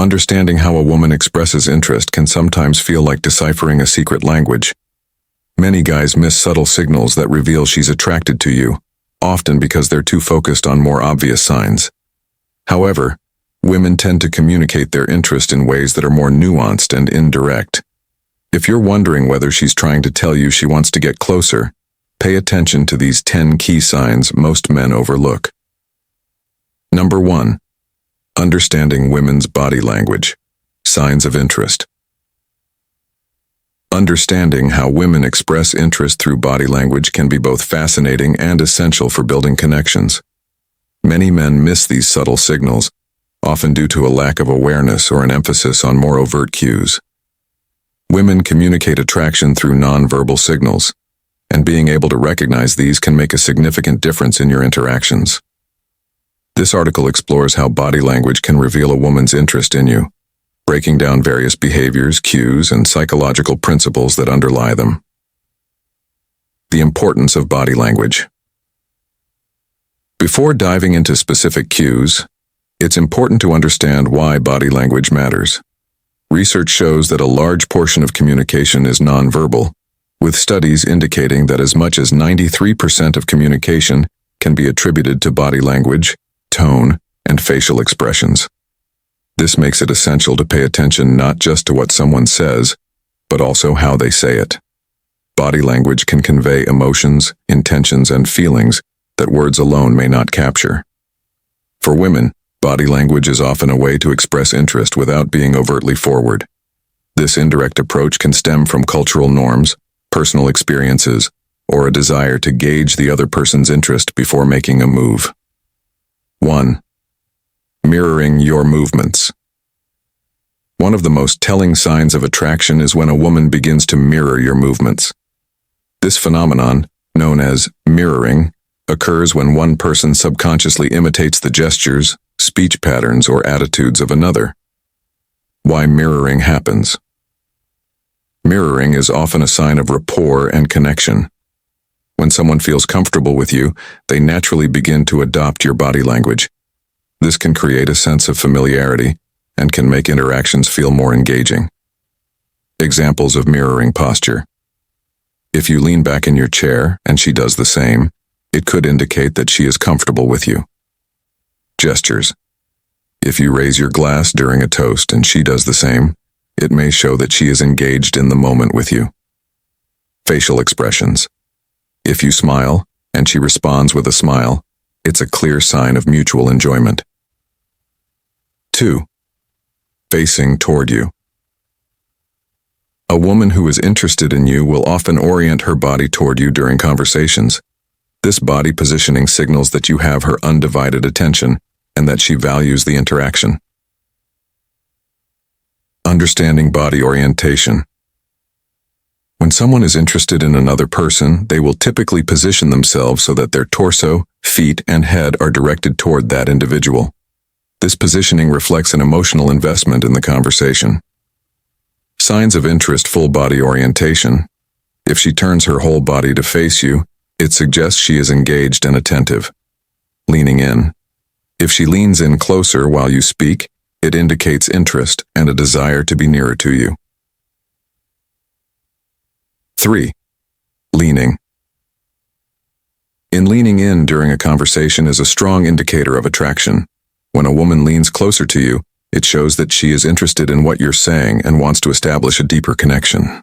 Understanding how a woman expresses interest can sometimes feel like deciphering a secret language. Many guys miss subtle signals that reveal she's attracted to you, often because they're too focused on more obvious signs. However, women tend to communicate their interest in ways that are more nuanced and indirect. If you're wondering whether she's trying to tell you she wants to get closer, pay attention to these 10 key signs most men overlook. Number 1. Understanding women's body language. Signs of interest. Understanding how women express interest through body language can be both fascinating and essential for building connections. Many men miss these subtle signals, often due to a lack of awareness or an emphasis on more overt cues. Women communicate attraction through nonverbal signals, and being able to recognize these can make a significant difference in your interactions. This article explores how body language can reveal a woman's interest in you, breaking down various behaviors, cues, and psychological principles that underlie them. The importance of body language. Before diving into specific cues, it's important to understand why body language matters. Research shows that a large portion of communication is nonverbal, with studies indicating that as much as 93% of communication can be attributed to body language, tone, and facial expressions. This makes it essential to pay attention not just to what someone says, but also how they say it. Body language can convey emotions, intentions, and feelings that words alone may not capture. For women, body language is often a way to express interest without being overtly forward. This indirect approach can stem from cultural norms, personal experiences, or a desire to gauge the other person's interest before making a move. 1. Mirroring your movements. One of the most telling signs of attraction is when a woman begins to mirror your movements. This phenomenon, known as mirroring, occurs when one person subconsciously imitates the gestures, speech patterns, or attitudes of another. Why mirroring happens. Mirroring is often a sign of rapport and connection. When someone feels comfortable with you, they naturally begin to adopt your body language. This can create a sense of familiarity and can make interactions feel more engaging. Examples of mirroring posture. If you lean back in your chair and she does the same, it could indicate that she is comfortable with you. Gestures. If you raise your glass during a toast and she does the same, it may show that she is engaged in the moment with you. Facial expressions. If you smile and she responds with a smile, it's a clear sign of mutual enjoyment. 2. Facing toward you. A woman who is interested in you will often orient her body toward you during conversations. This body positioning signals that you have her undivided attention and that she values the interaction. Understanding body orientation. When someone is interested in another person, they will typically position themselves so that their torso, feet, and head are directed toward that individual. This positioning reflects an emotional investment in the conversation. Signs of interest: full body orientation. If she turns her whole body to face you, it suggests she is engaged and attentive. Leaning in. If she leans in closer while you speak, it indicates interest and a desire to be nearer to you. 3. Leaning. Leaning in during a conversation is a strong indicator of attraction. When a woman leans closer to you, it shows that she is interested in what you're saying and wants to establish a deeper connection.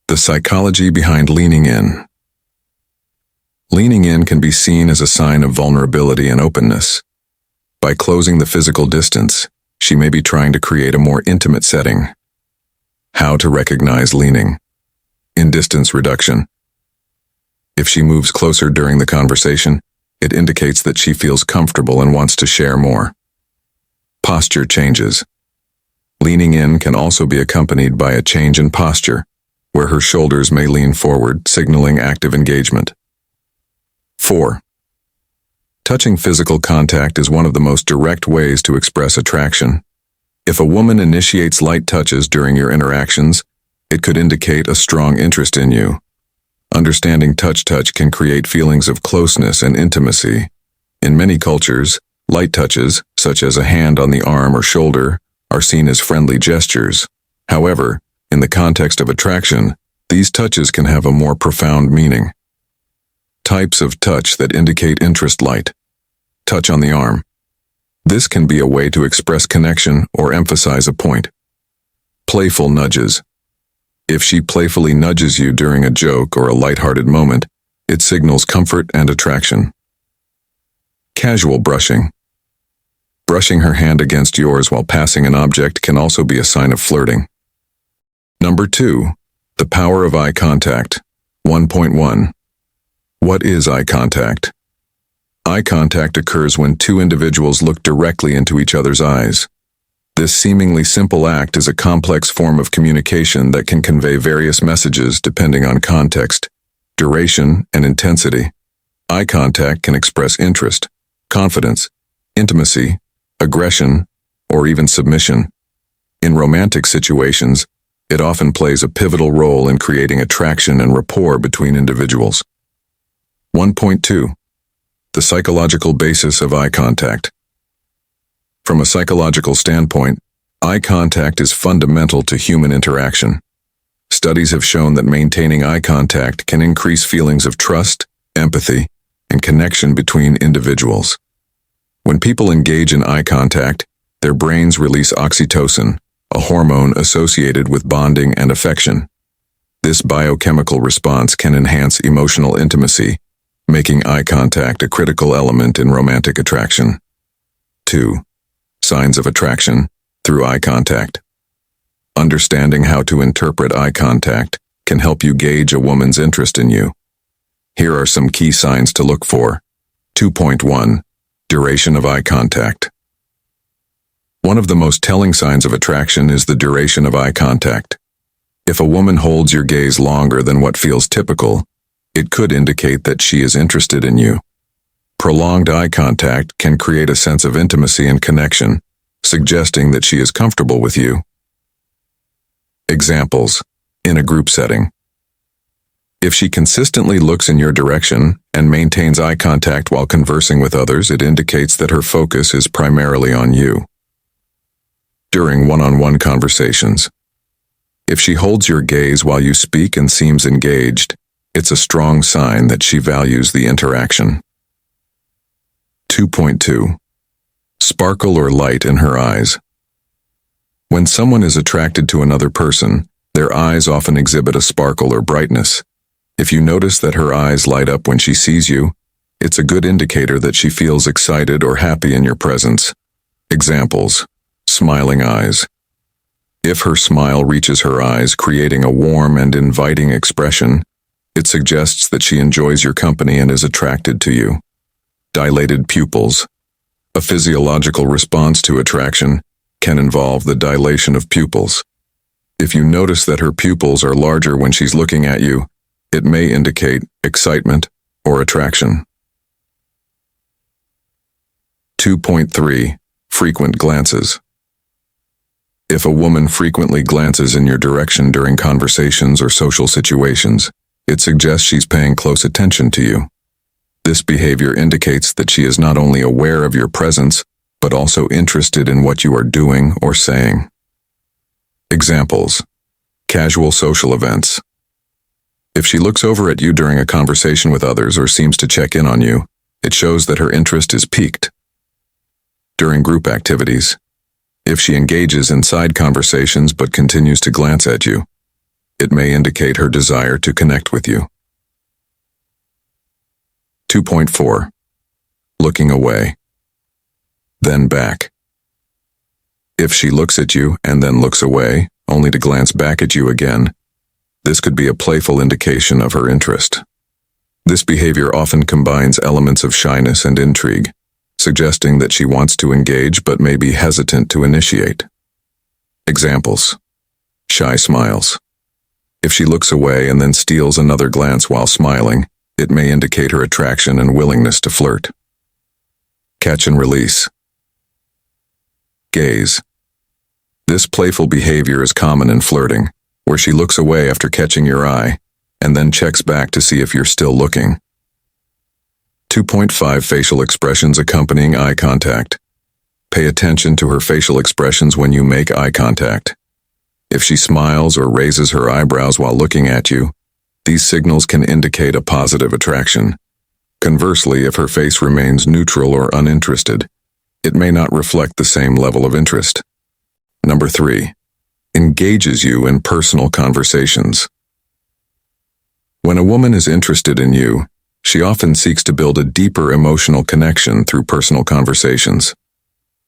The psychology behind leaning in. Leaning in can be seen as a sign of vulnerability and openness. By closing the physical distance, she may be trying to create a more intimate setting. How to recognize leaning. Distance reduction. If she moves closer during the conversation, it indicates that she feels comfortable and wants to share more. Posture changes. Leaning in can also be accompanied by a change in posture, where her shoulders may lean forward, signaling active engagement. 4. Touching. Physical contact is one of the most direct ways to express attraction. If a woman initiates light touches during your interactions, it could indicate a strong interest in you. Understanding touch can create feelings of closeness and intimacy. In many cultures, light touches, such as a hand on the arm or shoulder, are seen as friendly gestures. However, in the context of attraction, these touches can have a more profound meaning. Types of touch that indicate interest: light. Touch on the arm. This can be a way to express connection or emphasize a point. Playful nudges. If she playfully nudges you during a joke or a lighthearted moment, it signals comfort and attraction. Casual brushing. Brushing her hand against yours while passing an object can also be a sign of flirting. Number 2. The power of eye contact. 1.1. What is eye contact? Eye contact occurs when two individuals look directly into each other's eyes. This seemingly simple act is a complex form of communication that can convey various messages depending on context, duration, and intensity. Eye contact can express interest, confidence, intimacy, aggression, or even submission. In romantic situations, it often plays a pivotal role in creating attraction and rapport between individuals. 1.2. The psychological basis of eye contact. From a psychological standpoint, eye contact is fundamental to human interaction. Studies have shown that maintaining eye contact can increase feelings of trust, empathy, and connection between individuals. When people engage in eye contact, their brains release oxytocin, a hormone associated with bonding and affection. This biochemical response can enhance emotional intimacy, making eye contact a critical element in romantic attraction. 2. Signs of attraction through eye contact. Understanding how to interpret eye contact can help you gauge a woman's interest in you. Here are some key signs to look for. 2.1. Duration of eye contact. One of the most telling signs of attraction is the duration of eye contact. If a woman holds your gaze longer than what feels typical, it could indicate that she is interested in you. Prolonged eye contact can create a sense of intimacy and connection, suggesting that she is comfortable with you. Examples: in a group setting. If she consistently looks in your direction and maintains eye contact while conversing with others, it indicates that her focus is primarily on you. During one-on-one conversations. If she holds your gaze while you speak and seems engaged, it's a strong sign that she values the interaction. 2.2. Sparkle or light in her eyes. When someone is attracted to another person, their eyes often exhibit a sparkle or brightness. If you notice that her eyes light up when she sees you, it's a good indicator that she feels excited or happy in your presence. Examples: smiling eyes. If her smile reaches her eyes, creating a warm and inviting expression, it suggests that she enjoys your company and is attracted to you. Dilated pupils. A physiological response to attraction can involve the dilation of pupils. If you notice that her pupils are larger when she's looking at you, it may indicate excitement or attraction. 2.3. Frequent glances. If a woman frequently glances in your direction during conversations or social situations, it suggests she's paying close attention to you. This behavior indicates that she is not only aware of your presence, but also interested in what you are doing or saying. Examples: casual social events. If she looks over at you during a conversation with others or seems to check in on you, it shows that her interest is piqued. During group activities. If she engages in side conversations but continues to glance at you, it may indicate her desire to connect with you. 2.4. Looking away. Then back. If she looks at you and then looks away, only to glance back at you again, this could be a playful indication of her interest. This behavior often combines elements of shyness and intrigue, suggesting that she wants to engage but may be hesitant to initiate. Examples: shy smiles. If she looks away and then steals another glance while smiling, it may indicate her attraction and willingness to flirt. Catch and release. Gaze. This playful behavior is common in flirting, where she looks away after catching your eye, and then checks back to see if you're still looking. 2.5. Facial expressions accompanying eye contact. Pay attention to her facial expressions when you make eye contact. If she smiles or raises her eyebrows while looking at you, these signals can indicate a positive attraction. Conversely, if her face remains neutral or uninterested, it may not reflect the same level of interest. Number 3. Engages you in personal conversations. When a woman is interested in you, she often seeks to build a deeper emotional connection through personal conversations.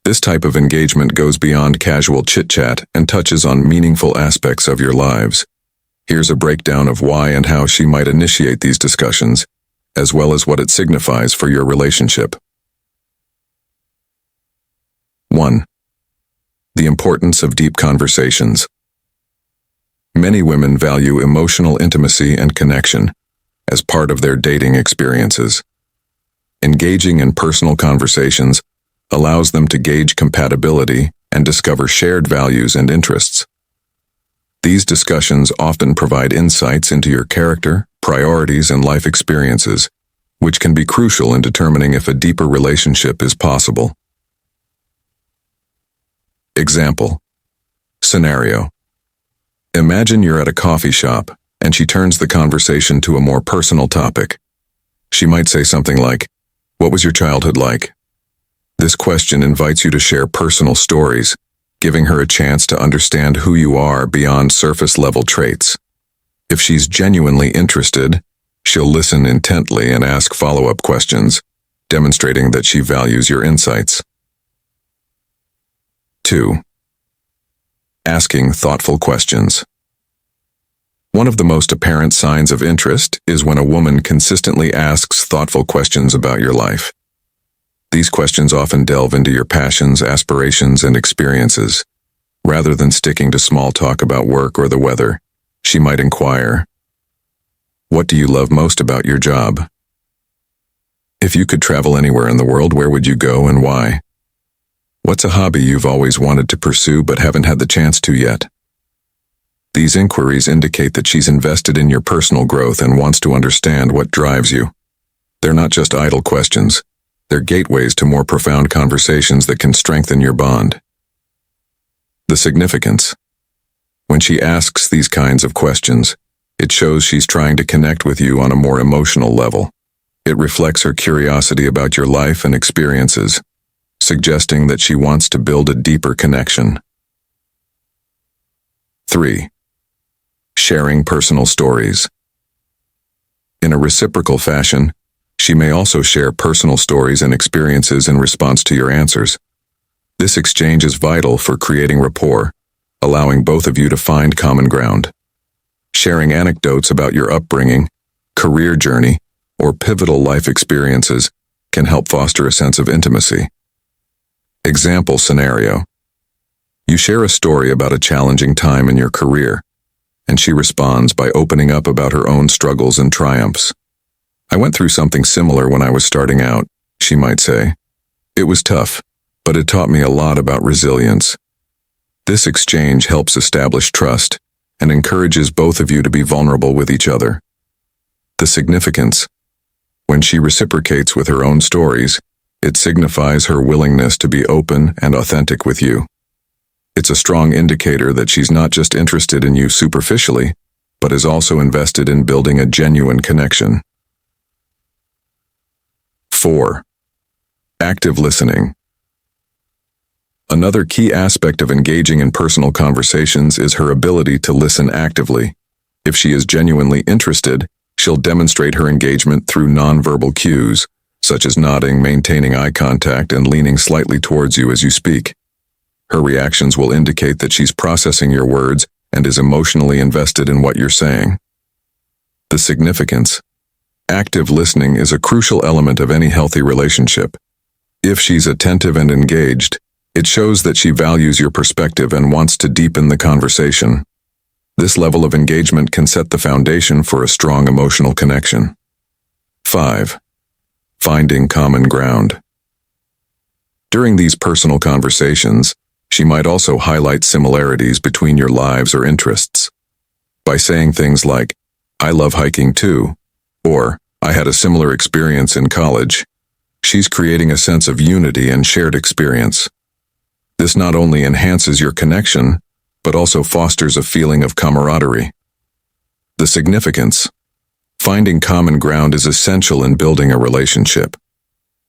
This type of engagement goes beyond casual chit-chat and touches on meaningful aspects of your lives. Here's a breakdown of why and how she might initiate these discussions, as well as what it signifies for your relationship. 1. The importance of deep conversations. Many women value emotional intimacy and connection as part of their dating experiences. Engaging in personal conversations allows them to gauge compatibility and discover shared values and interests. These discussions often provide insights into your character, priorities, and life experiences, which can be crucial in determining if a deeper relationship is possible. Example. Scenario. Imagine you're at a coffee shop, and she turns the conversation to a more personal topic. She might say something like, "What was your childhood like?" This question invites you to share personal stories, giving her a chance to understand who you are beyond surface-level traits. If she's genuinely interested, she'll listen intently and ask follow-up questions, demonstrating that she values your insights. 2. Asking thoughtful questions. One of the most apparent signs of interest is when a woman consistently asks thoughtful questions about your life. These questions often delve into your passions, aspirations, and experiences. Rather than sticking to small talk about work or the weather, she might inquire, "What do you love most about your job? If you could travel anywhere in the world, where would you go and why? What's a hobby you've always wanted to pursue but haven't had the chance to yet?" These inquiries indicate that she's invested in your personal growth and wants to understand what drives you. They're not just idle questions. They're gateways to more profound conversations that can strengthen your bond. The significance. When she asks these kinds of questions, it shows she's trying to connect with you on a more emotional level. It reflects her curiosity about your life and experiences, suggesting that she wants to build a deeper connection. 3. Sharing personal stories. In a reciprocal fashion, she may also share personal stories and experiences in response to your answers. This exchange is vital for creating rapport, allowing both of you to find common ground. Sharing anecdotes about your upbringing, career journey, or pivotal life experiences can help foster a sense of intimacy. Example scenario. You share a story about a challenging time in your career, and she responds by opening up about her own struggles and triumphs. "I went through something similar when I was starting out," she might say. "It was tough, but it taught me a lot about resilience." This exchange helps establish trust and encourages both of you to be vulnerable with each other. The significance. When she reciprocates with her own stories, it signifies her willingness to be open and authentic with you. It's a strong indicator that she's not just interested in you superficially, but is also invested in building a genuine connection. 4. Active listening. Another key aspect of engaging in personal conversations is her ability to listen actively. If she is genuinely interested, she'll demonstrate her engagement through nonverbal cues, such as nodding, maintaining eye contact, and leaning slightly towards you as you speak. Her reactions will indicate that she's processing your words and is emotionally invested in what you're saying. The significance. Active listening is a crucial element of any healthy relationship. If she's attentive and engaged, it shows that she values your perspective and wants to deepen the conversation. This level of engagement can set the foundation for a strong emotional connection. 5. Finding common ground. During these personal conversations, she might also highlight similarities between your lives or interests. By saying things like, "I love hiking too," or "I had a similar experience in college," she's creating a sense of unity and shared experience. This not only enhances your connection, but also fosters a feeling of camaraderie. The significance. Finding common ground is essential in building a relationship.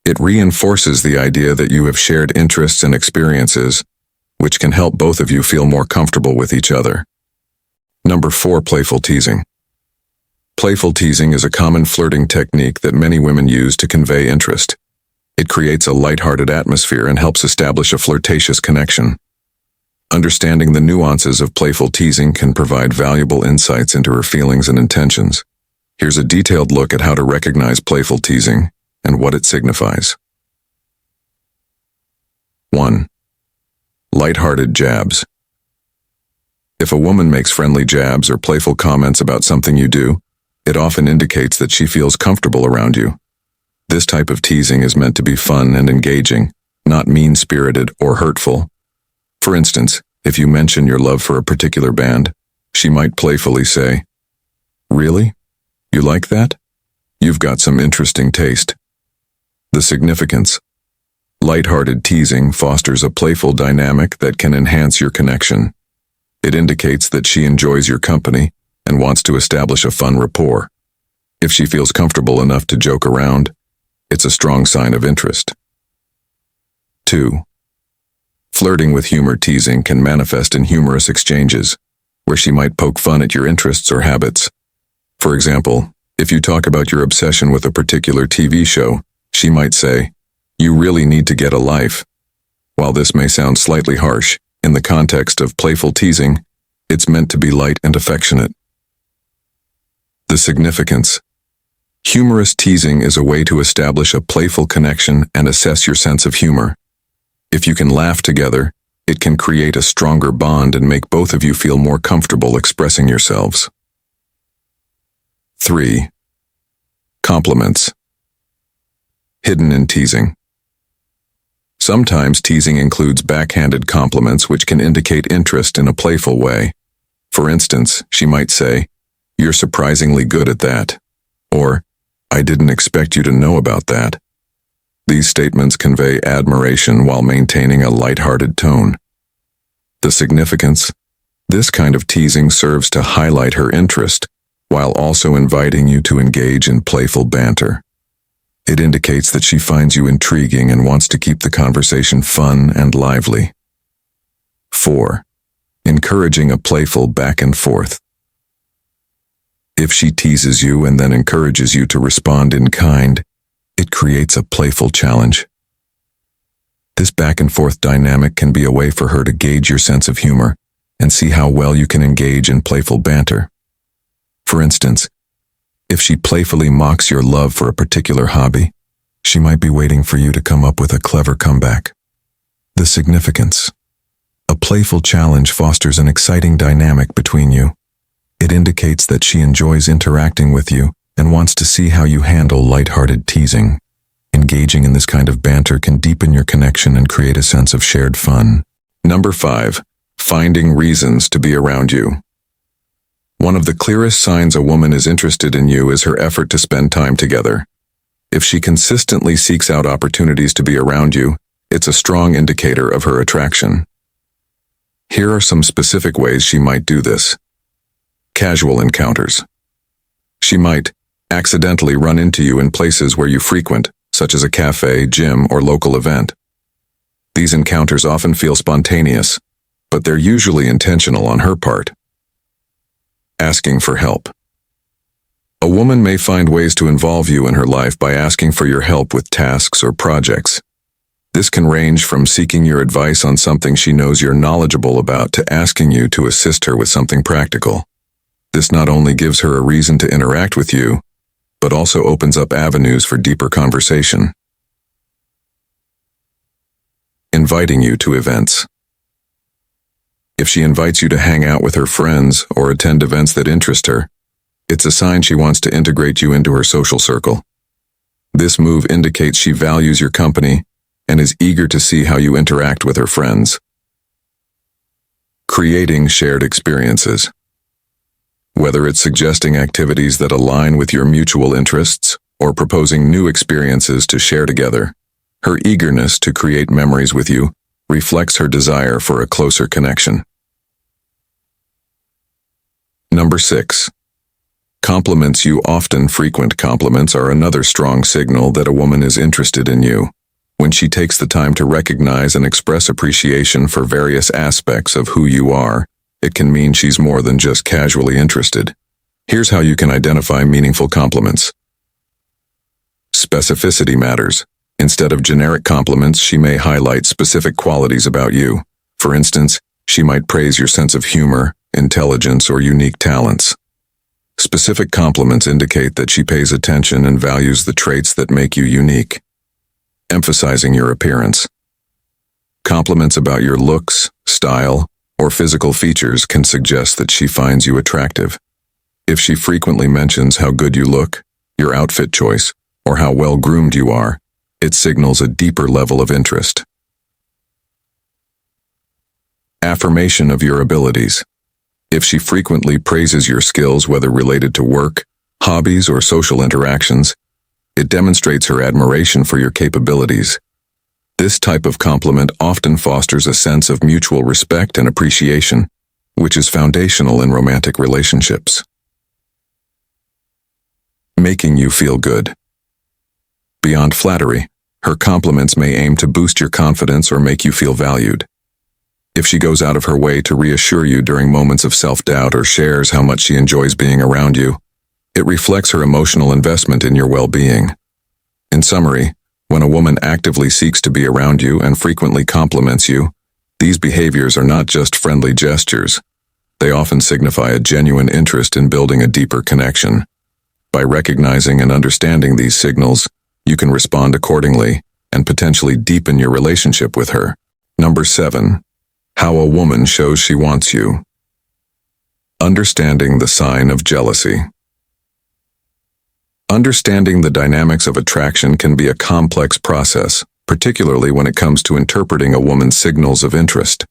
It reinforces the idea that you have shared interests and experiences, which can help both of you feel more comfortable with each other. Number 4, playful teasing. Playful teasing is a common flirting technique that many women use to convey interest. It creates a lighthearted atmosphere and helps establish a flirtatious connection. Understanding the nuances of playful teasing can provide valuable insights into her feelings and intentions. Here's a detailed look at how to recognize playful teasing and what it signifies. 1. Lighthearted jabs. If a woman makes friendly jabs or playful comments about something you do, it often indicates that she feels comfortable around you. This type of teasing is meant to be fun and engaging, not mean-spirited or hurtful. For instance, if you mention your love for a particular band, she might playfully say, "Really? You like that? You've got some interesting taste." The significance. Lighthearted teasing fosters a playful dynamic that can enhance your connection. It indicates that she enjoys your company and wants to establish a fun rapport. If she feels comfortable enough to joke around, it's a strong sign of interest. 2. Flirting with humor. Teasing can manifest in humorous exchanges, where she might poke fun at your interests or habits. For example, if you talk about your obsession with a particular TV show, she might say, "You really need to get a life." While this may sound slightly harsh, in the context of playful teasing, it's meant to be light and affectionate. The significance. Humorous teasing is a way to establish a playful connection and assess your sense of humor. If you can laugh together, it can create a stronger bond and make both of you feel more comfortable expressing yourselves. 3. Compliments. Hidden in teasing. Sometimes teasing includes backhanded compliments which can indicate interest in a playful way. For instance, she might say, "You're surprisingly good at that," or, "I didn't expect you to know about that." These statements convey admiration while maintaining a lighthearted tone. The significance. This kind of teasing serves to highlight her interest, while also inviting you to engage in playful banter. It indicates that she finds you intriguing and wants to keep the conversation fun and lively. 4. Encouraging a playful back and forth. If she teases you and then encourages you to respond in kind, it creates a playful challenge. This back and forth dynamic can be a way for her to gauge your sense of humor and see how well you can engage in playful banter. For instance, if she playfully mocks your love for a particular hobby, she might be waiting for you to come up with a clever comeback. The significance. A playful challenge fosters an exciting dynamic between you. It indicates that she enjoys interacting with you and wants to see how you handle lighthearted teasing. Engaging in this kind of banter can deepen your connection and create a sense of shared fun. Number 5. Finding reasons to be around you. One of the clearest signs a woman is interested in you is her effort to spend time together. If she consistently seeks out opportunities to be around you, it's a strong indicator of her attraction. Here are some specific ways she might do this. Casual encounters. She might accidentally run into you in places where you frequent, such as a cafe, gym, or local event. These encounters often feel spontaneous, but they're usually intentional on her part. Asking for help. A woman may find ways to involve you in her life by asking for your help with tasks or projects. This can range from seeking your advice on something she knows you're knowledgeable about to asking you to assist her with something practical. This not only gives her a reason to interact with you, but also opens up avenues for deeper conversation. Inviting you to events. If she invites you to hang out with her friends or attend events that interest her, it's a sign she wants to integrate you into her social circle. This move indicates she values your company and is eager to see how you interact with her friends. Creating shared experiences. Whether it's suggesting activities that align with your mutual interests or proposing new experiences to share together, her eagerness to create memories with you reflects her desire for a closer connection. Number 6. Compliments you often. Frequent compliments are another strong signal that a woman is interested in you. When she takes the time to recognize and express appreciation for various aspects of who you are, it can mean she's more than just casually interested. Here's how you can identify meaningful compliments. Specificity matters. Instead of generic compliments, she may highlight specific qualities about you. For instance, she might praise your sense of humor, intelligence, or unique talents. Specific compliments indicate that she pays attention and values the traits that make you unique. Emphasizing your appearance. Compliments about your looks, style, or physical features can suggest that she finds you attractive. If she frequently mentions how good you look, your outfit choice, or how well-groomed you are, it signals a deeper level of interest. Affirmation of your abilities. If she frequently praises your skills, whether related to work, hobbies, or social interactions, it demonstrates her admiration for your capabilities. This type of compliment often fosters a sense of mutual respect and appreciation, which is foundational in romantic relationships. Making you feel good. Beyond flattery, her compliments may aim to boost your confidence or make you feel valued. If she goes out of her way to reassure you during moments of self-doubt or shares how much she enjoys being around you, it reflects her emotional investment in your well-being. In summary, when a woman actively seeks to be around you and frequently compliments you, these behaviors are not just friendly gestures. They often signify a genuine interest in building a deeper connection. By recognizing and understanding these signals, you can respond accordingly and potentially deepen your relationship with her. Number 7. How a woman shows she wants you. Understanding the sign of jealousy. Understanding the dynamics of attraction can be a complex process, particularly when it comes to interpreting a woman's signals of interest.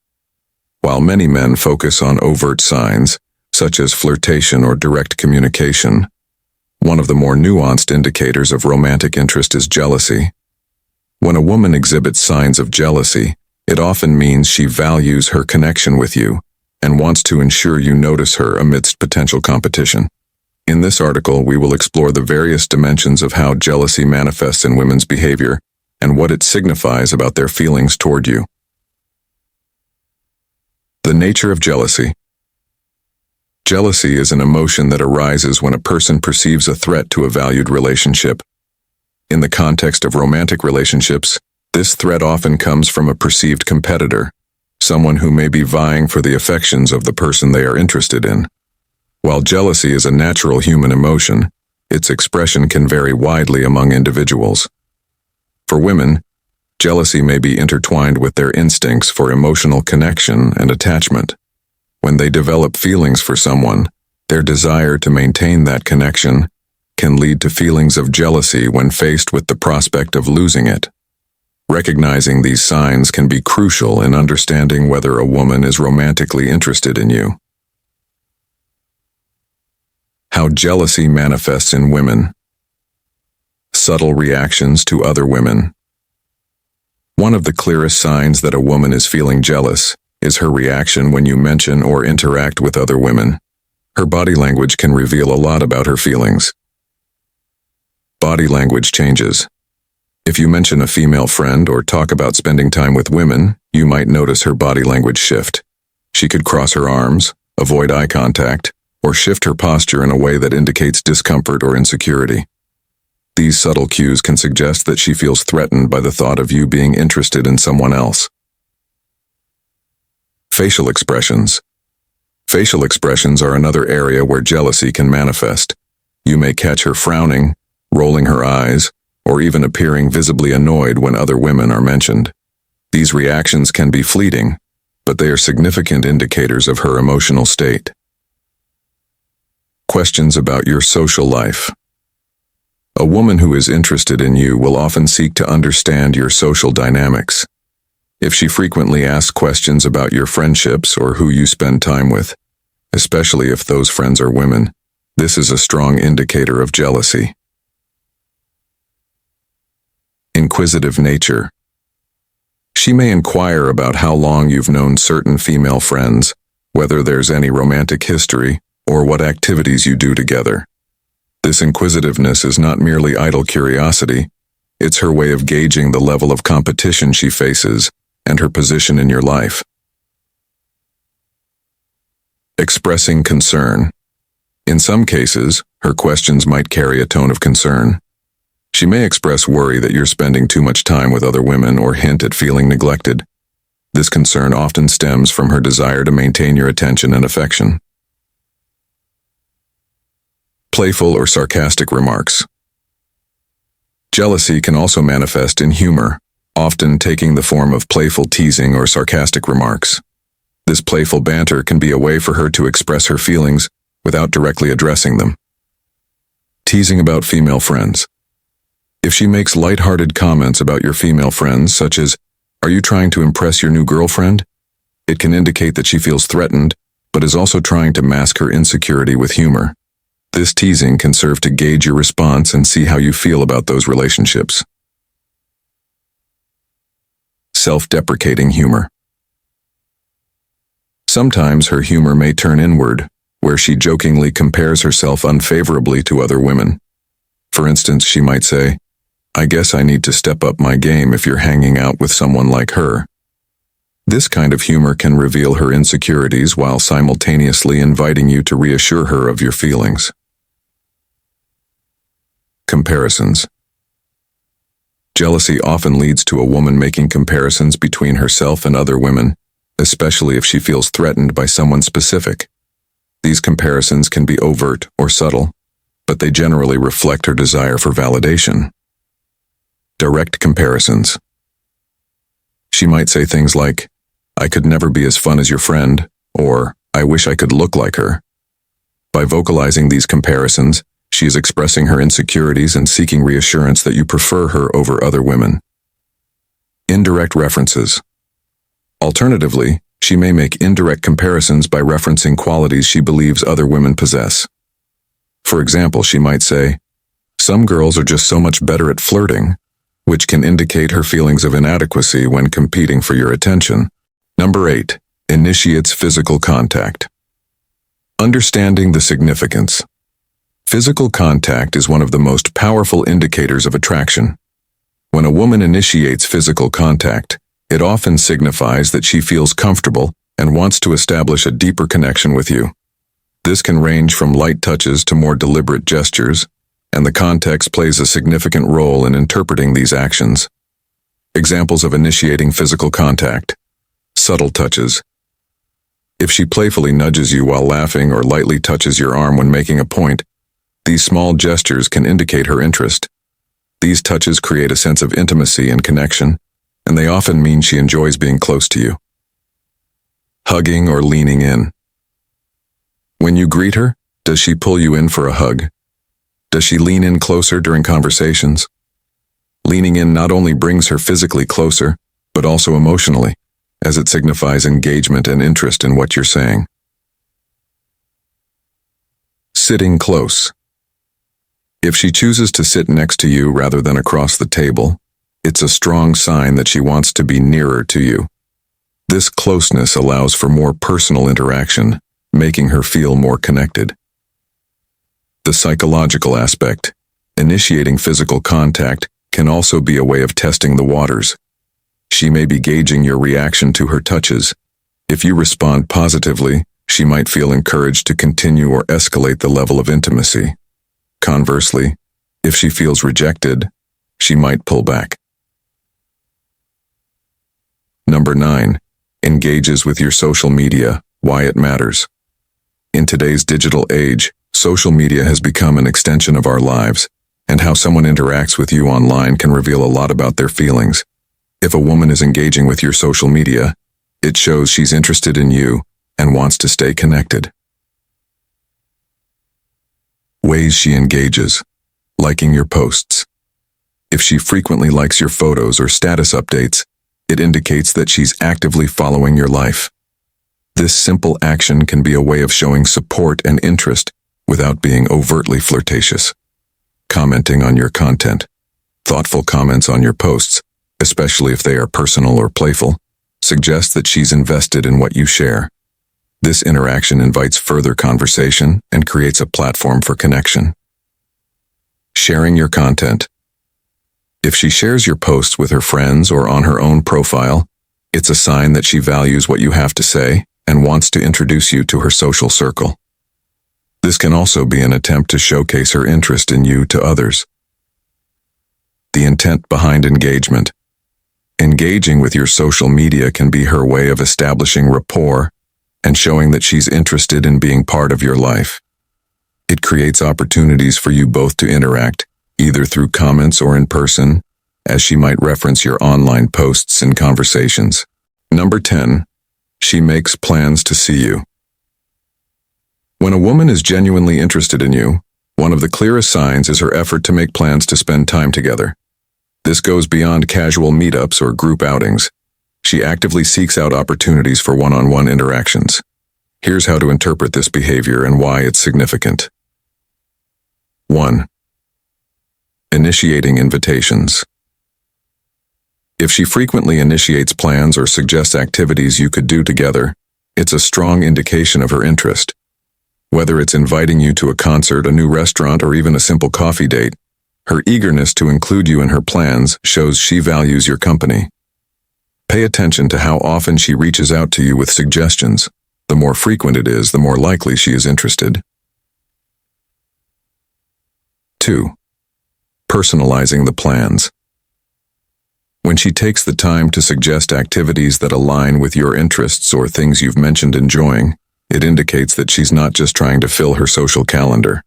While many men focus on overt signs, such as flirtation or direct communication, one of the more nuanced indicators of romantic interest is jealousy. When a woman exhibits signs of jealousy, it often means she values her connection with you and wants to ensure you notice her amidst potential competition. In this article, we will explore the various dimensions of how jealousy manifests in women's behavior and what it signifies about their feelings toward you. The nature of jealousy. Jealousy is an emotion that arises when a person perceives a threat to a valued relationship. In the context of romantic relationships, this threat often comes from a perceived competitor, someone who may be vying for the affections of the person they are interested in. While jealousy is a natural human emotion, its expression can vary widely among individuals. For women, jealousy may be intertwined with their instincts for emotional connection and attachment. When they develop feelings for someone, their desire to maintain that connection can lead to feelings of jealousy when faced with the prospect of losing it. Recognizing these signs can be crucial in understanding whether a woman is romantically interested in you. How jealousy manifests in women. Subtle reactions to other women. One of the clearest signs that a woman is feeling jealous is her reaction when you mention or interact with other women. Her body language can reveal a lot about her feelings. Body language changes. If you mention a female friend or talk about spending time with women, you might notice her body language shift. She could cross her arms, avoid eye contact, or shift her posture in a way that indicates discomfort or insecurity. These subtle cues can suggest that she feels threatened by the thought of you being interested in someone else. Facial expressions. Facial expressions are another area where jealousy can manifest. You may catch her frowning, rolling her eyes, or even appearing visibly annoyed when other women are mentioned. These reactions can be fleeting, but they are significant indicators of her emotional state. Questions about your social life. A woman who is interested in you will often seek to understand your social dynamics. If she frequently asks questions about your friendships or who you spend time with, especially if those friends are women, this is a strong indicator of jealousy. Inquisitive nature. She may inquire about how long you've known certain female friends, whether there's any romantic history, or what activities you do together. This inquisitiveness is not merely idle curiosity, it's her way of gauging the level of competition she faces and her position in your life. Expressing concern. In some cases, her questions might carry a tone of concern. She may express worry that you're spending too much time with other women or hint at feeling neglected. This concern often stems from her desire to maintain your attention and affection. Playful or sarcastic remarks. Jealousy can also manifest in humor, often taking the form of playful teasing or sarcastic remarks. This playful banter can be a way for her to express her feelings without directly addressing them. Teasing about female friends. If she makes light-hearted comments about your female friends, such as, "Are you trying to impress your new girlfriend?" it can indicate that she feels threatened, but is also trying to mask her insecurity with humor. This teasing can serve to gauge your response and see how you feel about those relationships. Self-deprecating humor. Sometimes her humor may turn inward, where she jokingly compares herself unfavorably to other women. For instance, she might say, "I guess I need to step up my game if you're hanging out with someone like her." This kind of humor can reveal her insecurities while simultaneously inviting you to reassure her of your feelings. Comparisons. Jealousy often leads to a woman making comparisons between herself and other women, especially if she feels threatened by someone specific. These comparisons can be overt or subtle, but they generally reflect her desire for validation. Direct comparisons. She might say things like, "I could never be as fun as your friend," or "I wish I could look like her." By vocalizing these comparisons, she is expressing her insecurities and seeking reassurance that you prefer her over other women. Indirect references. Alternatively, she may make indirect comparisons by referencing qualities she believes other women possess. For example, she might say, "Some girls are just so much better at flirting," which can indicate her feelings of inadequacy when competing for your attention. Number 8. Initiates physical contact. Understanding the significance. Physical contact is one of the most powerful indicators of attraction. When a woman initiates physical contact, it often signifies that she feels comfortable and wants to establish a deeper connection with you. This can range from light touches to more deliberate gestures, and the context plays a significant role in interpreting these actions. Examples of initiating physical contact. Subtle touches. If she playfully nudges you while laughing or lightly touches your arm when making a point, these small gestures can indicate her interest. These touches create a sense of intimacy and connection, and they often mean she enjoys being close to you. Hugging or leaning in. When you greet her, does she pull you in for a hug? Does she lean in closer during conversations? Leaning in not only brings her physically closer, but also emotionally, as it signifies engagement and interest in what you're saying. Sitting close. If she chooses to sit next to you rather than across the table, it's a strong sign that she wants to be nearer to you. This closeness allows for more personal interaction, making her feel more connected. The psychological aspect. Initiating physical contact can also be a way of testing the waters. She may be gauging your reaction to her touches. If you respond positively, she might feel encouraged to continue or escalate the level of intimacy. Conversely, if she feels rejected, she might pull back. Number 9. Engages with your social media, why it matters. In today's digital age, social media has become an extension of our lives, and how someone interacts with you online can reveal a lot about their feelings. If a woman is engaging with your social media, it shows she's interested in you and wants to stay connected. Ways she engages. Liking your posts. If she frequently likes your photos or status updates, it indicates that she's actively following your life. This simple action can be a way of showing support and interest without being overtly flirtatious. Commenting on your content. Thoughtful comments on your posts especially if they are personal or playful, suggests that she's invested in what you share. This interaction invites further conversation and creates a platform for connection. Sharing your content. If she shares your posts with her friends or on her own profile, it's a sign that she values what you have to say and wants to introduce you to her social circle. This can also be an attempt to showcase her interest in you to others. The intent behind engagement. Engaging with your social media can be her way of establishing rapport and showing that she's interested in being part of your life. It creates opportunities for you both to interact, either through comments or in person, as she might reference your online posts and conversations. Number 10. She makes plans to see you. When a woman is genuinely interested in you, one of the clearest signs is her effort to make plans to spend time together. This goes beyond casual meetups or group outings. She actively seeks out opportunities for one-on-one interactions. Here's how to interpret this behavior and why it's significant. 1. Initiating invitations. If she frequently initiates plans or suggests activities you could do together, it's a strong indication of her interest. Whether it's inviting you to a concert, a new restaurant, or even a simple coffee date, her eagerness to include you in her plans shows she values your company. Pay attention to how often she reaches out to you with suggestions. The more frequent it is, the more likely she is interested. 2. Personalizing the plans. When she takes the time to suggest activities that align with your interests or things you've mentioned enjoying, it indicates that she's not just trying to fill her social calendar.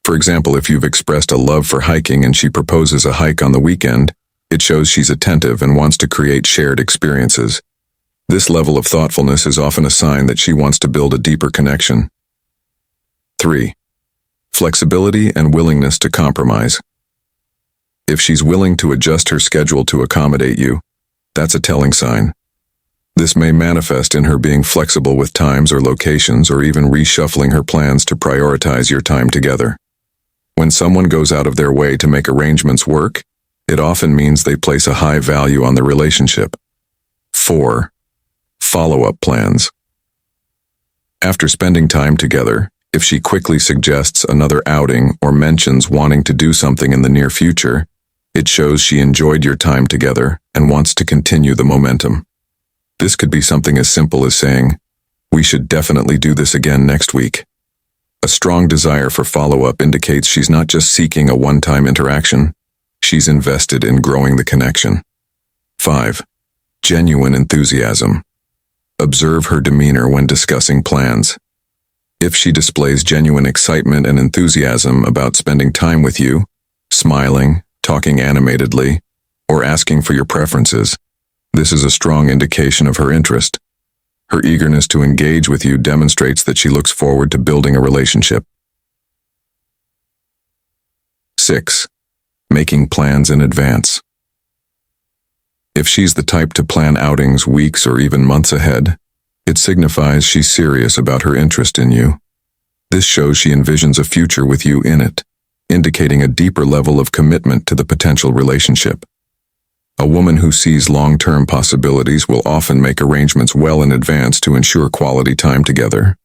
For example, if you've expressed a love for hiking and she proposes a hike on the weekend, it shows she's attentive and wants to create shared experiences. This level of thoughtfulness is often a sign that she wants to build a deeper connection. 3. Flexibility and willingness to compromise. If she's willing to adjust her schedule to accommodate you, that's a telling sign. This may manifest in her being flexible with times or locations, or even reshuffling her plans to prioritize your time together. When someone goes out of their way to make arrangements work, it often means they place a high value on the relationship. 4. Follow-up plans. After spending time together, if she quickly suggests another outing or mentions wanting to do something in the near future, it shows she enjoyed your time together and wants to continue the momentum. This could be something as simple as saying, "We should definitely do this again next week." A strong desire for follow-up indicates she's not just seeking a one-time interaction, she's invested in growing the connection. 5. Genuine enthusiasm. Observe her demeanor when discussing plans. If she displays genuine excitement and enthusiasm about spending time with you, smiling, talking animatedly, or asking for your preferences, this is a strong indication of her interest. Her eagerness to engage with you demonstrates that she looks forward to building a relationship. 6. Making plans in advance. If she's the type to plan outings weeks or even months ahead, it signifies she's serious about her interest in you. This shows she envisions a future with you in it, indicating a deeper level of commitment to the potential relationship. A woman who sees long-term possibilities will often make arrangements well in advance to ensure quality time together.